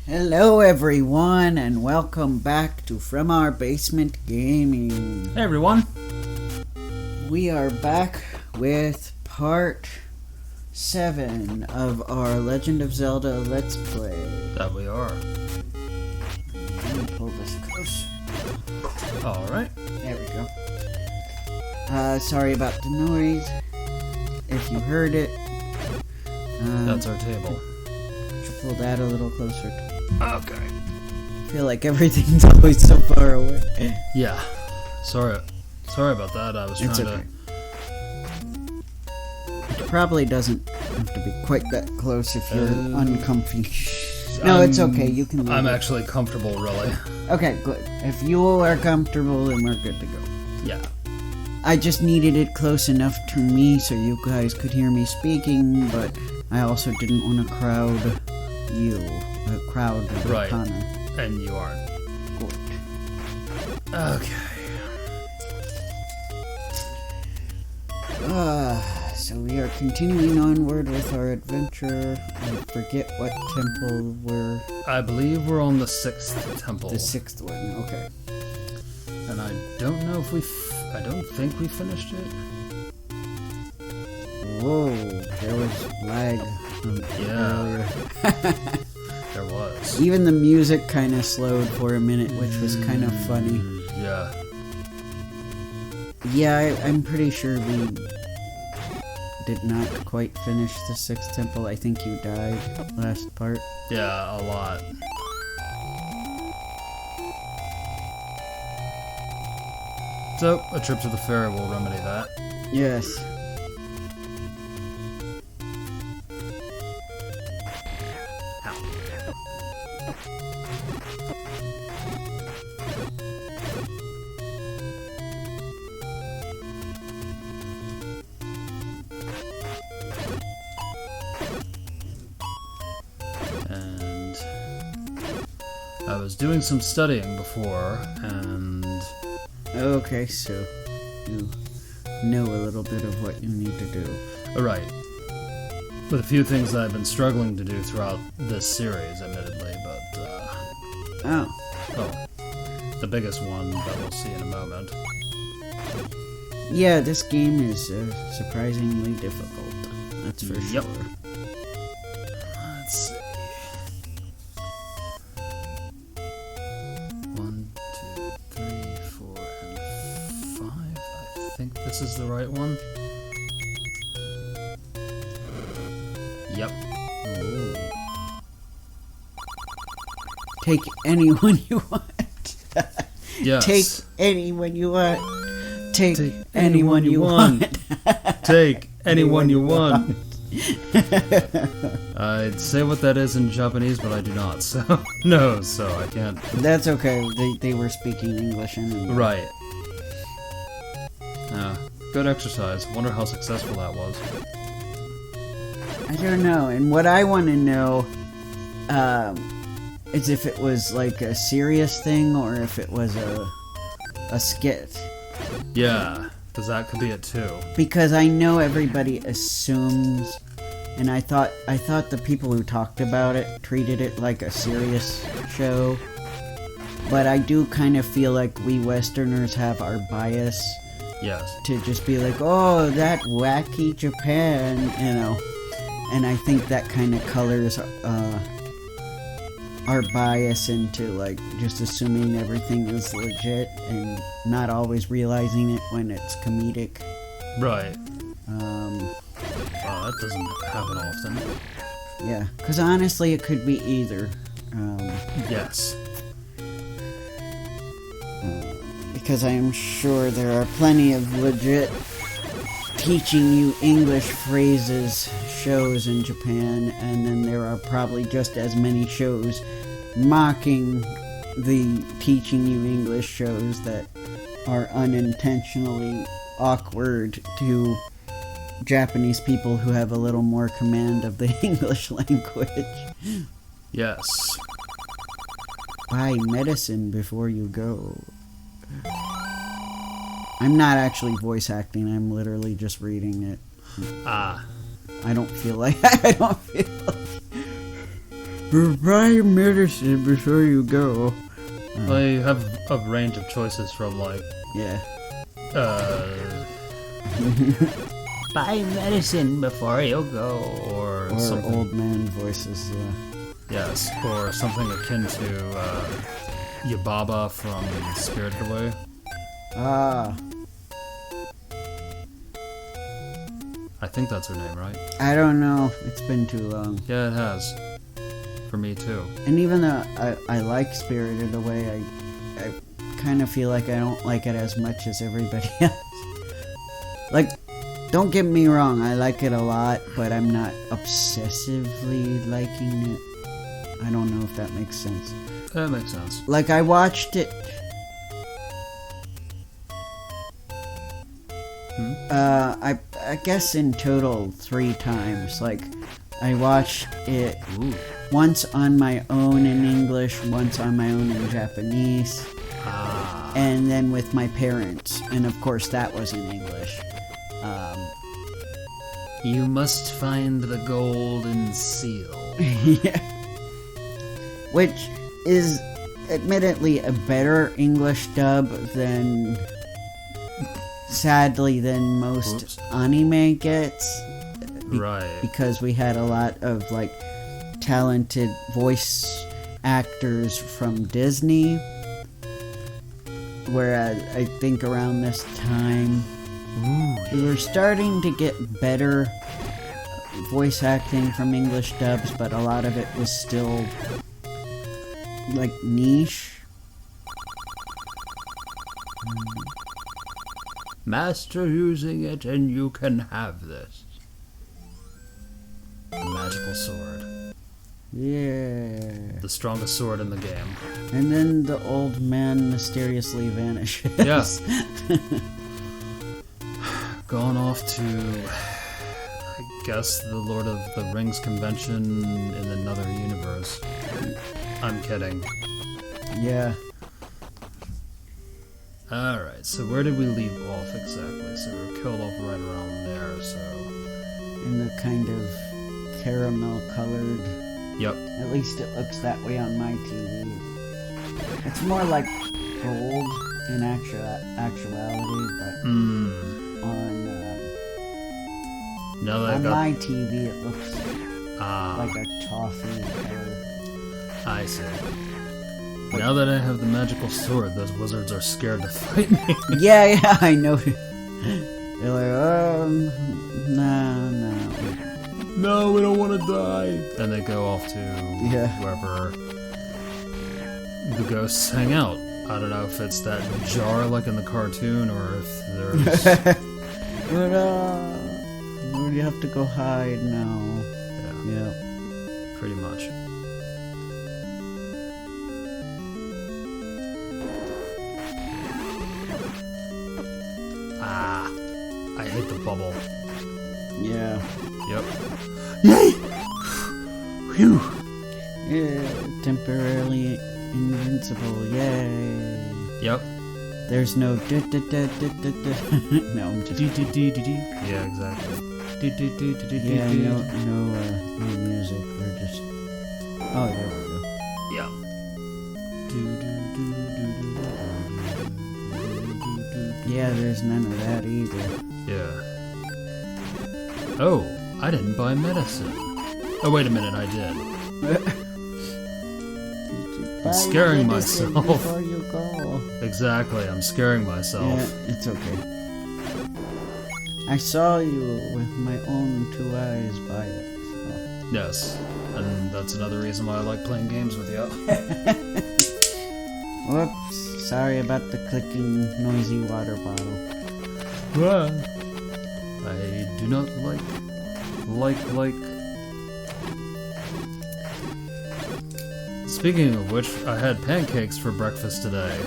Hello everyone and welcome back to From Our Basement Gaming. Hey everyone. We are back with part 7 of our Legend of Zelda Let's Play. That we are. Let me pull this close. Alright. There we go. Sorry about the noise. If you heard it. That's our table. Should pull that a little closer. Okay. I feel like everything's always so far away. Yeah. Sorry about that. I was trying to... It probably doesn't have to be quite that close if you're uncomfy. No, it's okay. You can leave I'm it. actually comfortable, really. Okay, good. If you are comfortable, then we're good to go. Yeah. I just needed it close enough to me so you guys could hear me speaking, but I also didn't want to crowd you. Crowd Right. Connor. And you aren't. Good. Okay. So we are continuing onward with our adventure. I forget what temple we're... I believe we're on the 6th temple. The 6th one, okay. And I don't know if I don't think we finished it. Whoa, there was lag earlier. There was. Even the music kind of slowed for a minute, which was kind of funny. Yeah. Yeah, I'm pretty sure we did not quite finish the 6th temple. I think you died last part. Yeah, a lot. So, a trip to the fair will remedy that. Yes. And I was doing some studying before, and Okay, so you know a little bit of what you need to do. right, with a few things that I've been struggling to do throughout this series, admittedly, but Oh. the biggest one that we'll see in a moment. Yeah, this game is surprisingly difficult. That's for Yep. sure. Let's see. 1, 2, 3, 4, and 5. I think this is the right one. Yep. Ooh. Take anyone you want. Yes. Take anyone you want. Take anyone you want. Take anyone you want. I'd say what that is in Japanese, but I do not, so no, so I can't. That's okay. They were speaking English anyway. Right. Good exercise. Wonder how successful that was. I don't know. And what I want to know is if it was like a serious thing or if it was a skit. Yeah, because that could be it too. Because I know everybody assumes, and I thought the people who talked about it treated it like a serious show. But I do kind of feel like we Westerners have our bias. Yes. To just be like, oh, that wacky Japan, you know. And I think that kind of colors our bias into, like, just assuming everything is legit and not always realizing it when it's comedic. Right. Wow, that doesn't happen often. Yeah, because honestly, it could be either. Yes. Because I am sure there are plenty of legit teaching you English phrases shows in Japan, and then there are probably just as many shows mocking the teaching you English shows that are unintentionally awkward to Japanese people who have a little more command of the English language. Yes. Buy medicine before you go. I'm not actually voice acting, I'm literally just reading it. Ah. I don't feel like Buy medicine before you go. They have a range of choices from like, Yeah. buy medicine before you go, or something. Old man voices, yeah. Yes, or something akin to Yababa from Spirited Away. Ah. I think that's her name, right? I don't know. It's been too long. Yeah, it has. For me too. And even though I like Spirited Away, I kind of feel like I don't like it as much as everybody else. Like, don't get me wrong, I like it a lot, but I'm not obsessively liking it. I don't know if that makes sense. That makes sense. Like, I watched it... I guess in total 3 times. Like, I watched it once on my own in English, once on my own in Japanese, and then with my parents. And of course, that was in English. You must find the golden seal. Yeah. Which is admittedly a better English dub than, sadly, than most anime gets. Right. Because we had a lot of, like, talented voice actors from Disney. Whereas I think around this time, we were starting to get better voice acting from English dubs, but a lot of it was still, like, niche. Master using it and you can have this. The magical sword. Yeah. The strongest sword in the game. And then the old man mysteriously vanishes. Yes. Gone off to, I guess, the Lord of the Rings convention in another universe. I'm kidding. Yeah. Alright, so where did we leave off exactly? So we were killed off right around there, so... In the kind of caramel colored... Yep. At least it looks that way on my TV. It's more like gold in actuality, but on now that on got... my TV it looks like a toffee color. I see. Now that I have the magical sword, those wizards are scared to fight me. Yeah, I know. They're like, no. No, we don't want to die. And they go off to wherever the ghosts hang out. I don't know if it's that jar like in the cartoon or if there's... But, you have to go hide now. Yeah. Pretty much. I hit the bubble. Yeah. Yep. Yay! Phew! Yeah, temporarily invincible, yay! Yep. There's no no, I'm just... Yeah, exactly. Yeah, no music, we're just... Oh, there we go. Yeah. Yeah, there's none of that either. Yeah. Oh, I didn't buy medicine. Oh, wait a minute, I did. I'm scaring myself. Before you go. Exactly, I'm scaring myself. Yeah, it's okay. I saw you with my own 2 eyes by it. So. Yes, and that's another reason why I like playing games with you. Whoops, sorry about the clicking, noisy water bottle. What? I do not like. Speaking of which, I had pancakes for breakfast today.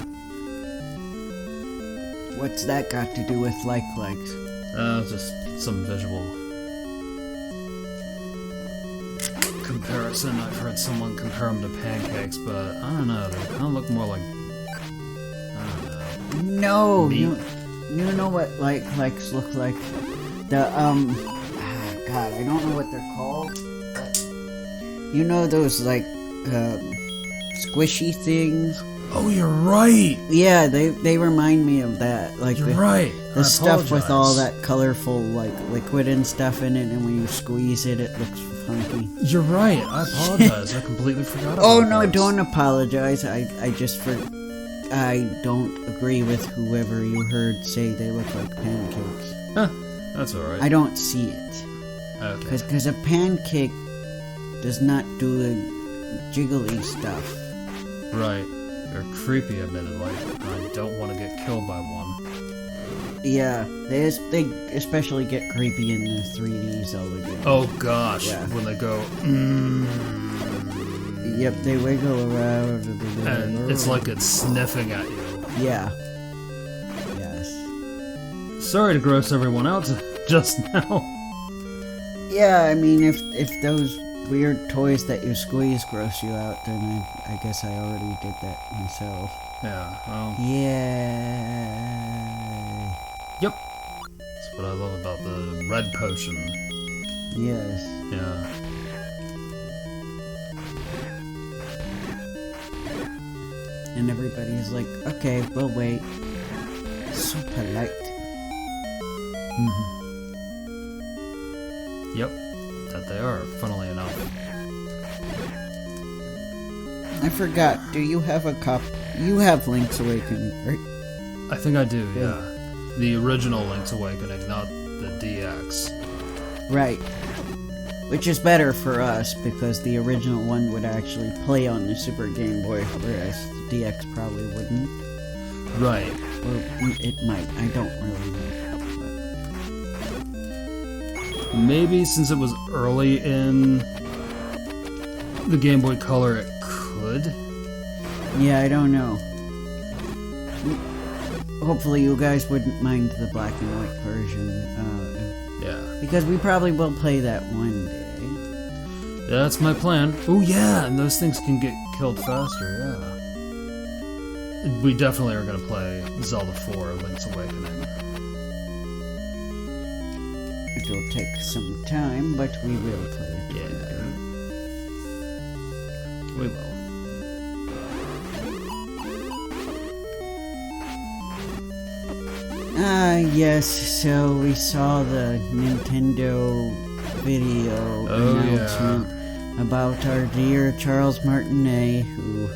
What's that got to do with likes? Just some visual comparison. I've heard someone compare them to pancakes, but I don't know. They kind of look more like, I don't know. No, you know what likes look like? The God, I don't know what they're called. But You know those, like, squishy things? Oh, you're right! Yeah, they remind me of that. Like, You're right. The stuff with all that colorful, like, liquid and stuff in it, and when you squeeze it, it looks funky. You're right. I apologize. I completely forgot about Oh, no, those. don't apologize. I don't agree with whoever you heard say they look like pancakes. Huh, that's alright. I don't see it. Okay. Because a pancake does not do the jiggly stuff. Right. They're creepy, admittedly. I don't want to get killed by one. Yeah, they especially get creepy in the 3D Zelda games. Oh gosh, Yeah. when they go, Yep, they wiggle around. and it's like it's sniffing at you. Yeah. Yes. Sorry to gross everyone out just now. Yeah, I mean, if those weird toys that you squeeze gross you out, then I guess I already did that myself. Yeah, well, Yay. yep. That's what I love about the red potion. Yes. Yeah. And everybody's like, okay, we'll wait. So polite. Yep. That they are, funnily enough. I forgot, do you have a copy? You have Link's Awakening, right? I think I do, yeah. The original Link's Awakening, not the DX. Right. Which is better for us, because the original one would actually play on the Super Game Boy, whereas the DX probably wouldn't. Right. Or it might, I don't really know. Maybe since it was early in the Game Boy Color, it could. Yeah, I don't know. Hopefully you guys wouldn't mind the black and white version. Yeah. Because we probably will play that one day. Yeah, that's my plan. Oh yeah, and those things can get killed faster, yeah. We definitely are going to play Zelda 4, Link's Awakening. It'll take some time, but we will play it. Yeah. We will. Yes, so we saw the Nintendo video announcement about our dear Charles Martinet, who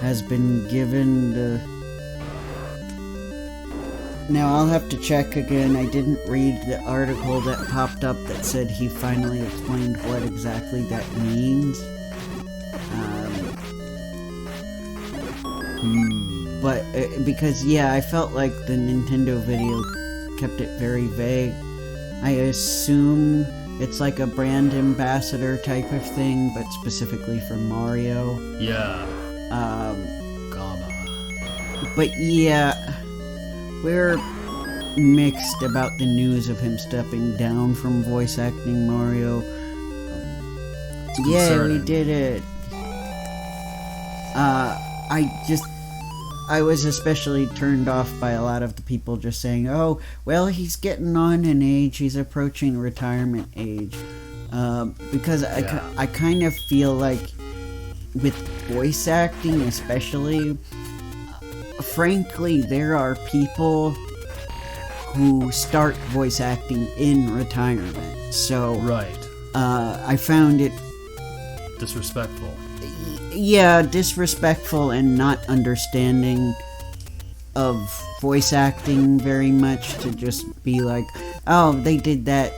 has been given the... Now, I'll have to check again. I didn't read the article that popped up that said he finally explained what exactly that means. But, because, yeah, I felt like the Nintendo video kept it very vague. I assume it's like a brand ambassador type of thing, but specifically for Mario. Yeah. Gamma. But yeah, we're mixed about the news of him stepping down from voice acting Mario. Yeah, we did it. I was especially turned off by a lot of the people just saying, oh, well, he's getting on in age, he's approaching retirement age. Because I kind of feel like with voice acting especially, frankly, there are people who start voice acting in retirement. So, right. I found it disrespectful. Yeah, disrespectful and not understanding of voice acting very much to just be like, oh, they did that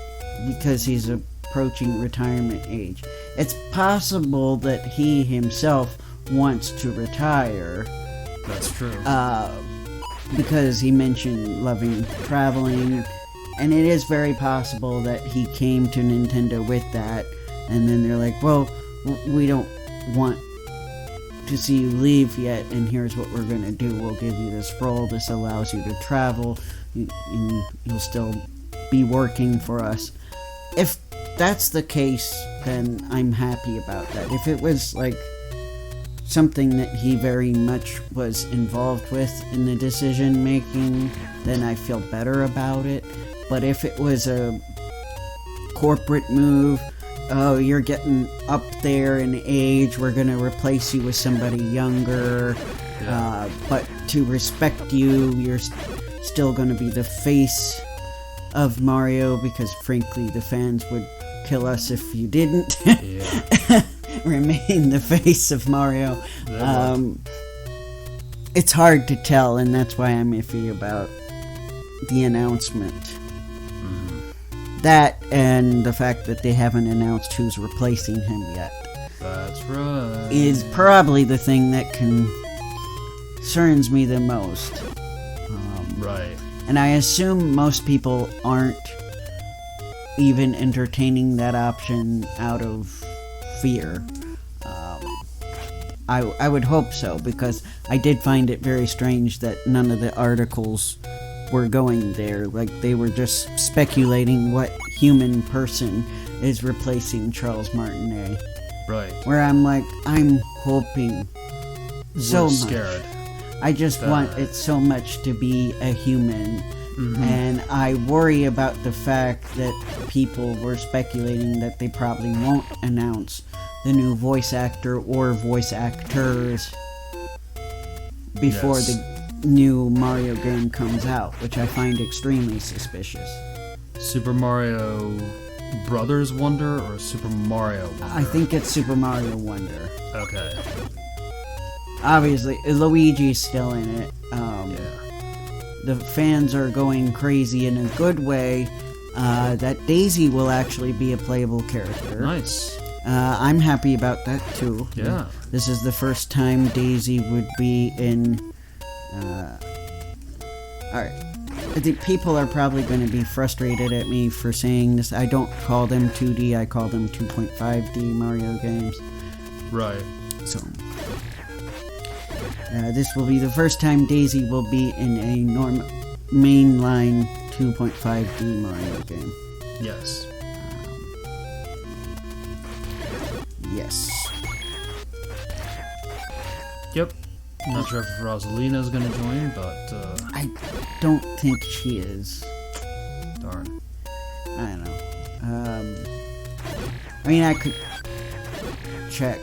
because he's approaching retirement age. It's possible that he himself wants to retire. That's true. Because he mentioned loving traveling, and it is very possible that he came to Nintendo with that, and then they're like, well, we don't want to see you leave yet, and here's what we're gonna do. We'll give you this role. This allows you to travel, and you'll still be working for us. If that's the case, then I'm happy about that. If it was like something that he very much was involved with in the decision making, then I feel better about it. But if it was a corporate move oh, you're getting up there in age, we're gonna replace you with somebody younger, but to respect you, you're still gonna be the face of Mario, because frankly the fans would kill us if you didn't remain the face of Mario. It's hard to tell, and that's why I'm iffy about the announcement. That and the fact that they haven't announced who's replacing him yet. That's right. Is probably the thing that concerns me the most. Right. And I assume most people aren't even entertaining that option out of fear. I would hope so, because I did find it very strange that none of the articles were going there. Like, they were just speculating what human person is replacing Charles Martinet. Right. Where I'm like, I'm hoping so much. Scared. I just want it so much to be a human. And I worry about the fact that people were speculating that they probably won't announce the new voice actor or voice actors before the new Mario game comes out, which I find extremely suspicious. Super Mario Brothers Wonder or Super Mario Wonder? I think it's Super Mario Wonder. Okay. Obviously, Luigi's still in it. The fans are going crazy in a good way. That Daisy will actually be a playable character. Nice. I'm happy about that too. Yeah. This is the first time Daisy would be in... Alright. I think people are probably going to be frustrated at me for saying this. I don't call them 2D, I call them 2.5D Mario games. Right. So... this will be the first time Daisy will be in a mainline 2.5D Mario game. Yes. Yes. Yep. Not sure if Rosalina's gonna join, but I don't think she is. Darn. I don't know. I mean, I could check.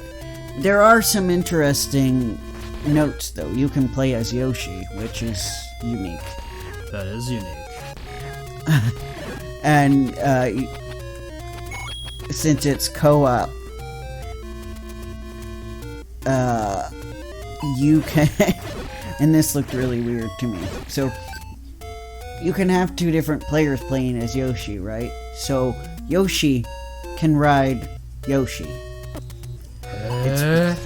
There are some interesting notes, though. You can play as Yoshi, which is unique. That is unique. And since it's co-op, you can... and this looked really weird to me. So, you can have two different players playing as Yoshi, right? So, Yoshi can ride Yoshi.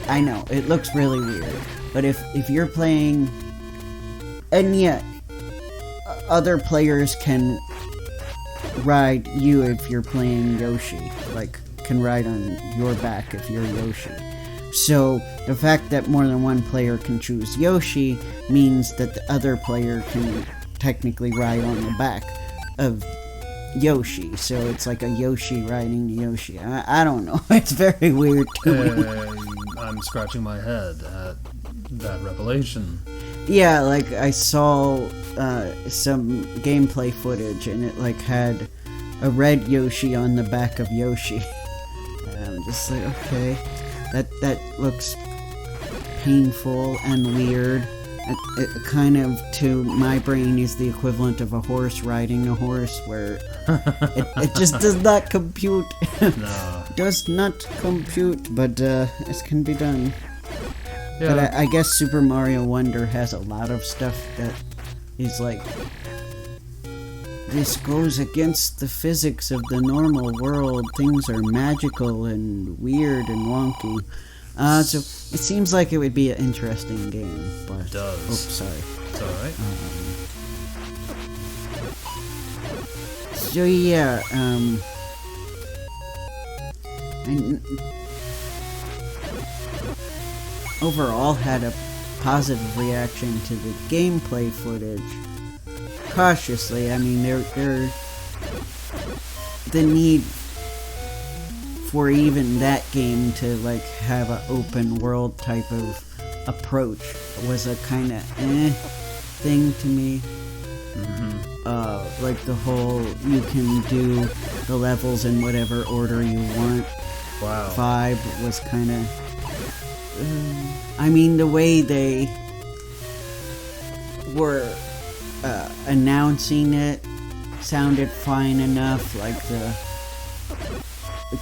I know, it looks really weird. But if you're playing... And yet, other players can ride you if you're playing Yoshi. Like, can ride on your back if you're Yoshi. So, the fact that more than one player can choose Yoshi means that the other player can technically ride on the back of Yoshi. So, it's like a Yoshi riding Yoshi. I don't know. It's very weird to me. I'm scratching my head at that revelation. Yeah, like, I saw some gameplay footage, and it, like, had a red Yoshi on the back of Yoshi. And I'm just like, okay. That looks painful and weird. It kind of, to my brain, is the equivalent of a horse riding a horse, where it just does not compute. No. Does not compute, but it can be done. Yeah. But I guess Super Mario Wonder has a lot of stuff that is like... This goes against the physics of the normal world. Things are magical and weird and wonky. So it seems like it would be an interesting game. But, it does. Oh, sorry. It's alright. So yeah, and overall had a positive reaction to the gameplay footage. Cautiously, I mean, the need for even that game to like have an open world type of approach was a kind of thing to me. Like the whole, you can do the levels in whatever order you want, vibe was kind of... I mean, the way they were announcing it sounded fine enough. Like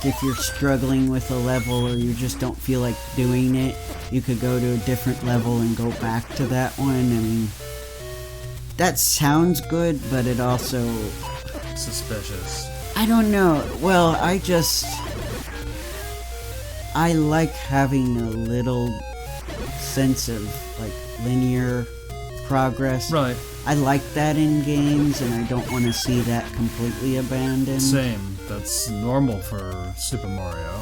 if you're struggling with a level or you just don't feel like doing it, you could go to a different level and go back to that one. I mean, that sounds good, but it also... suspicious. I don't know. Well, I like having a little sense of, like, linear progress. Right. I like that in games, and I don't want to see that completely abandoned. Same. That's normal for Super Mario.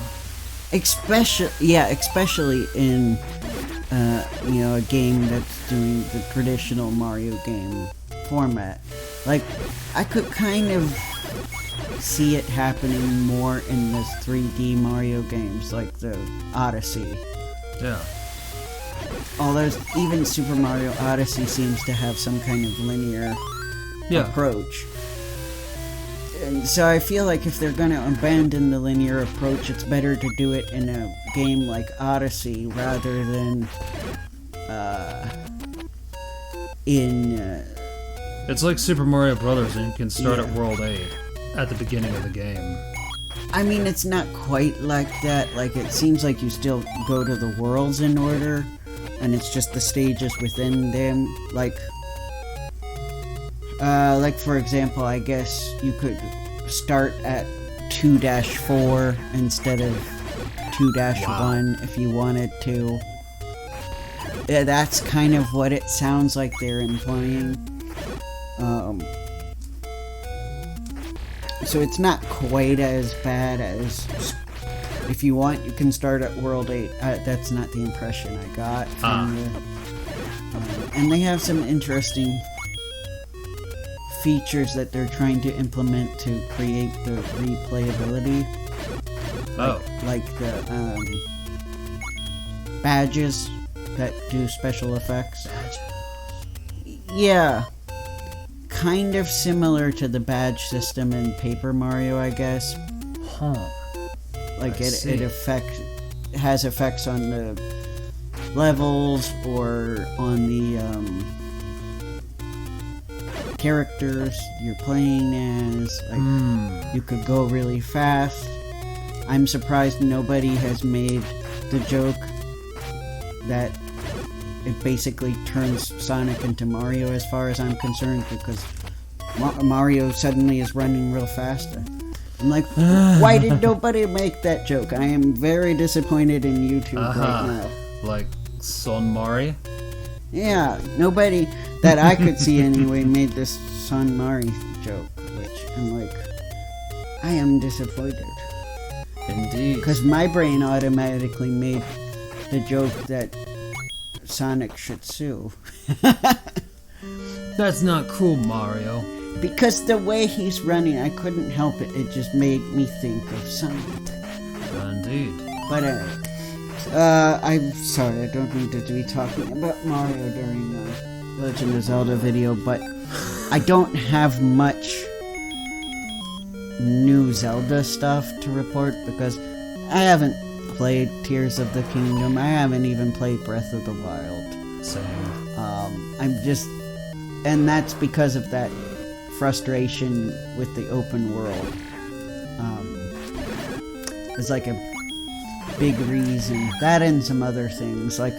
Especially in, a game that's doing the traditional Mario game format. Like, I could kind of see it happening more in the 3D Mario games, like the Odyssey. Yeah. Although even Super Mario Odyssey seems to have some kind of linear approach. And so I feel like if they're going to abandon the linear approach, it's better to do it in a game like Odyssey rather than It's like Super Mario Brothers, and you can start at World 8 at the beginning of the game. I mean, it's not quite like that. Like, it seems like you still go to the worlds in order, and it's just the stages within them. Like for example, I guess you could start at 2-4 instead of 2-1 if you wanted to. Yeah, that's kind of what it sounds like they're implying. So it's not quite as bad as... If you want, you can start at World 8. That's not the impression I got from and they have some interesting features that they're trying to implement to create the replayability. Like the badges that do special effects. Yeah. Kind of similar to the badge system in Paper Mario, I guess. Like it has effects on the levels or on the characters you're playing as. Like you could go really fast. I'm surprised nobody has made the joke that it basically turns Sonic into Mario as far as I'm concerned, because Mario suddenly is running real fast. I'm like, why did nobody make that joke? I am very disappointed in YouTube right now. Like Son Mari? Yeah, nobody that I could see anyway made this Son Mari joke, which I'm like, I am disappointed. Indeed. Because my brain automatically made the joke that Sonic should sue. That's not cool, Mario. Because the way he's running, I couldn't help it. It just made me think of Sonic. Indeed. But I'm sorry, I don't need to be talking about Mario during the Legend of Zelda video, but I don't have much new Zelda stuff to report because I haven't played Tears of the Kingdom. I haven't even played Breath of the Wild. Same. And that's because of that frustration with the open world. It's like a big reason. That and some other things, like...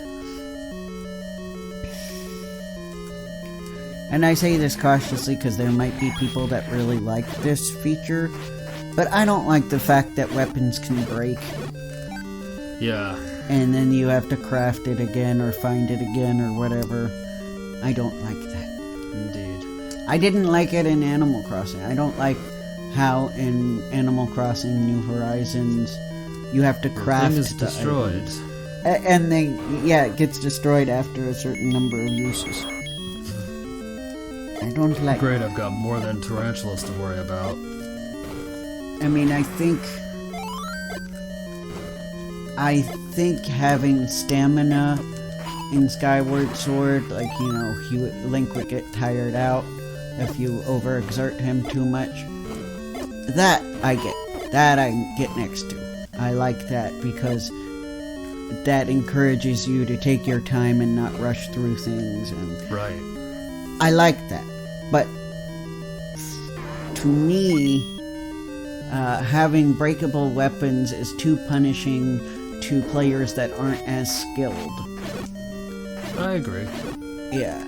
And I say this cautiously because there might be people that really like this feature, but I don't like the fact that weapons can break. Yeah. And then you have to craft it again or find it again or whatever. I don't like that. Indeed. I didn't like it in Animal Crossing. I don't like how in Animal Crossing New Horizons you have to craft the thing is destroyed. And it gets destroyed after a certain number of uses. I don't like... Great, I've got more than tarantulas to worry about. I mean, I think having stamina in Skyward Sword, like, Link would get tired out if you overexert him too much. That I get. That I can get next to. I like that because that encourages you to take your time and not rush through things. And right. I like that. But to me, having breakable weapons is too punishing to players that aren't as skilled. I agree. Yeah.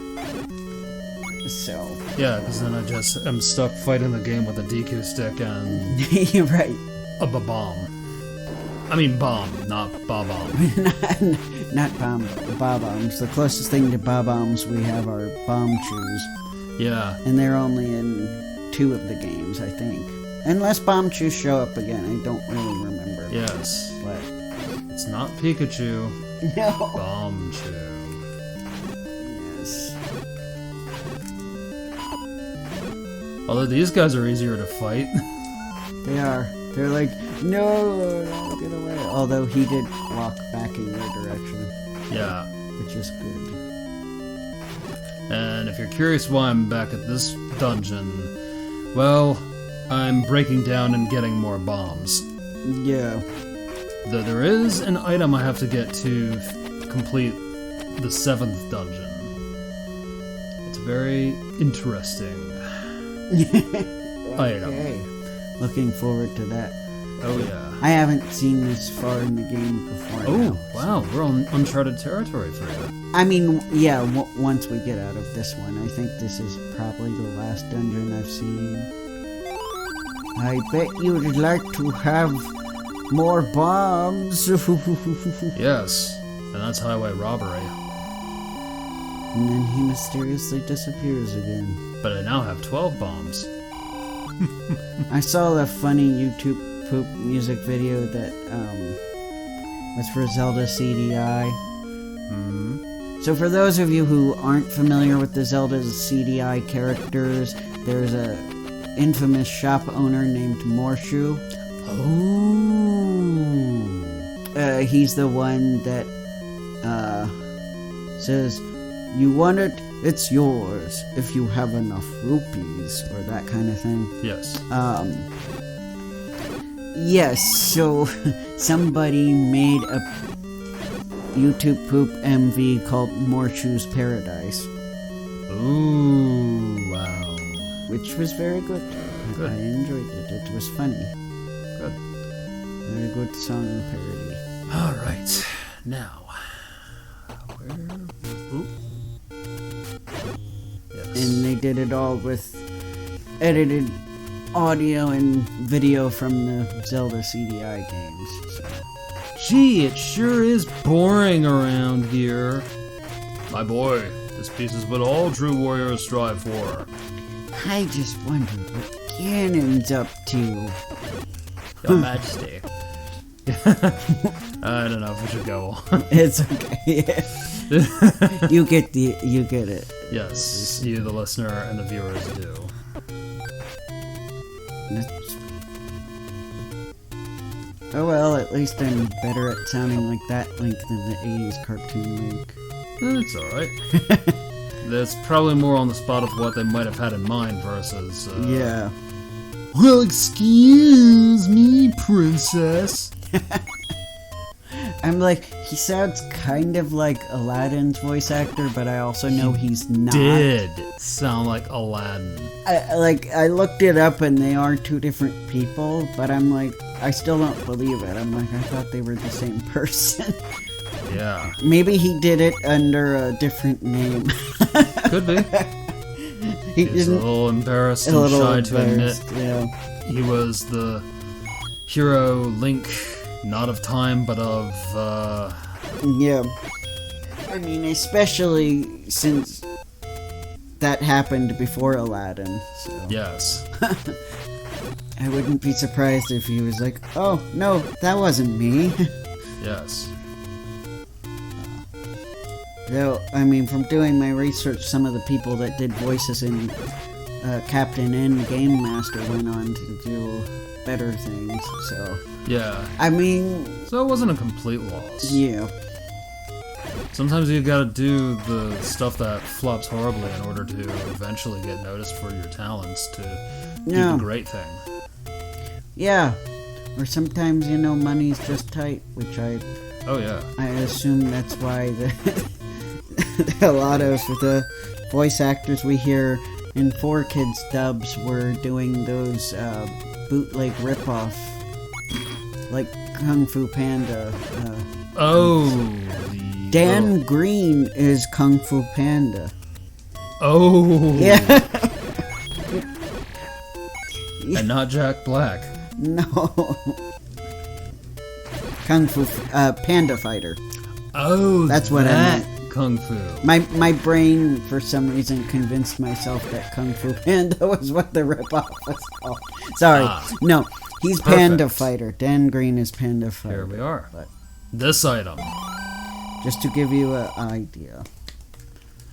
So. Yeah, because then I just am stuck fighting the game with a DQ stick and You're right. a bomb. I mean bomb, not ba-bomb. not bombs. The closest thing to bombs we have are bomb chews. Yeah. And they're only in 2 of the games, I think. Unless bomb chews show up again, I don't really remember. Yes. But it's not Pikachu. No. Bomb chew. Yes. Although these guys are easier to fight. They are. They're like, no, get away. Although he did walk back in your direction. Yeah. Which is good. And if you're curious why I'm back at this dungeon, well, I'm breaking down and getting more bombs. Yeah. Though there is an item I have to get to complete the 7th dungeon. It's very interesting. Item. Okay. Looking forward to that. Oh yeah. I haven't seen this far in the game before. Oh, now. wow, we're on uncharted territory for you. I mean, yeah, once we get out of this one, I think this is probably the last dungeon I've seen. I bet you'd like to have more bombs. Yes, and that's highway robbery. And then he mysteriously disappears again. But I now have 12 bombs. I saw the funny YouTube poop music video that was for Zelda CDI. Mm-hmm. So for those of you who aren't familiar with the Zelda CDI characters, there's a infamous shop owner named Morshu. Oh. He's the one that says, "You want it? It's yours if you have enough rupees," or that kind of thing. Yes. Yes, so somebody made a YouTube poop MV called Morshu's Paradise. Ooh, wow. Which was very good. Good. I enjoyed it. It was funny. Good. Very good song parody. Alright, now. Where? Ooh. Yes. And they did it all with edited audio and video from the Zelda CDI games. So. Gee, it sure is boring around here. My boy, this piece is what all true warriors strive for. I just wonder what Ganon's up to. Your Majesty. I don't know if we should go on. It's okay. You get it. Yes, you, the listener, and the viewers do. Oh well, at least I'm better at sounding like that Link than the 80s cartoon Link. It's alright. That's probably more on the spot of what they might have had in mind versus, Yeah. Well, excuse me, princess. I'm like, he sounds kind of like Aladdin's voice actor, but I also know he's not. Did sound like Aladdin. I looked it up and they are 2 different people, but I'm like, I still don't believe it. I'm like, I thought they were the same person. Yeah. Maybe he did it under a different name. Could be. He's a little embarrassed and shy to admit he was the hero Link, not of time, but of, Yeah. I mean, especially since that happened before Aladdin, so. Yes. I wouldn't be surprised if he was like, oh, no, that wasn't me. Yes. Though, I mean, from doing my research, some of the people that did voices in Captain N Game Master went on to do better things, so... Yeah. I mean... So it wasn't a complete loss. Yeah. Sometimes you gotta do the stuff that flops horribly in order to eventually get noticed for your talents to do the great thing. Yeah. Or sometimes, money's just tight, which I assume that's why a lot of the voice actors we hear in 4Kids dubs were doing those bootleg ripoff, like Kung Fu Panda. Dan Green is Kung Fu Panda. Oh. Yeah. And not Jack Black. No. Kung Fu Panda Fighter. Oh, that's what I meant. Kung Fu. My brain, for some reason, convinced myself that Kung Fu Panda was what the ripoff was called. Sorry. No, he's perfect. Panda Fighter. Dan Green is Panda Fighter. Here we are. But this item. Just to give you an idea.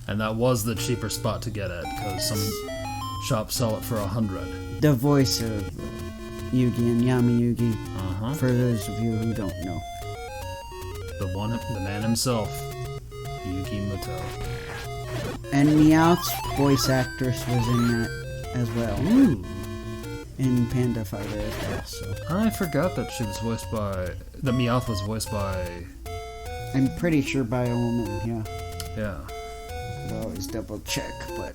And that was the cheaper spot to get it, because some shops sell it for 100. The voice of Yugi and Yami Yugi. For those of you who don't know. The man himself, Yugi Muto. And Meowth's voice actress was in that as well. Ooh. In Panda Fighter as well. So. I forgot that she was voiced by... That Meowth was voiced by... I'm pretty sure by a woman, yeah. Yeah. I'll always double check, but...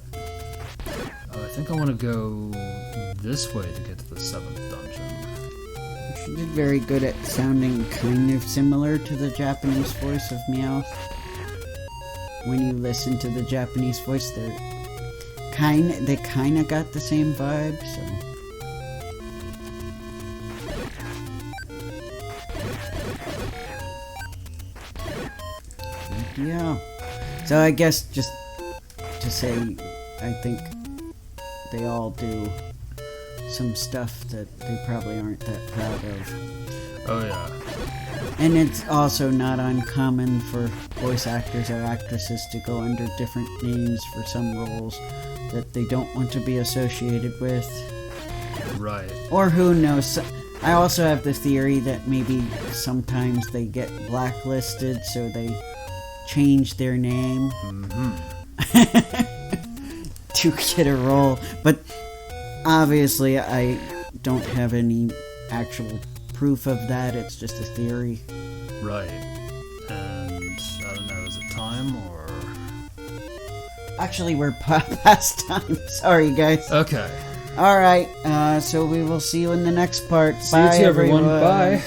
I think I want to go this way to get to the 7th dungeon. She did very good at sounding kind of similar to the Japanese voice of Meowth. When you listen to the Japanese voice, they kind of got the same vibe, so... Yeah. So I guess just to say, I think they all do some stuff that they probably aren't that proud of. Oh yeah. And it's also not uncommon for voice actors or actresses to go under different names for some roles that they don't want to be associated with. Right. Or who knows. I also have the theory that maybe sometimes they get blacklisted, so they change their name to get a role. But obviously I don't have any actual proof of that. It's just a theory. Right. And I don't know, is it time or... Actually, we're past time. Sorry, guys. Okay. Alright, so we will see you in the next part. See you everyone. Bye.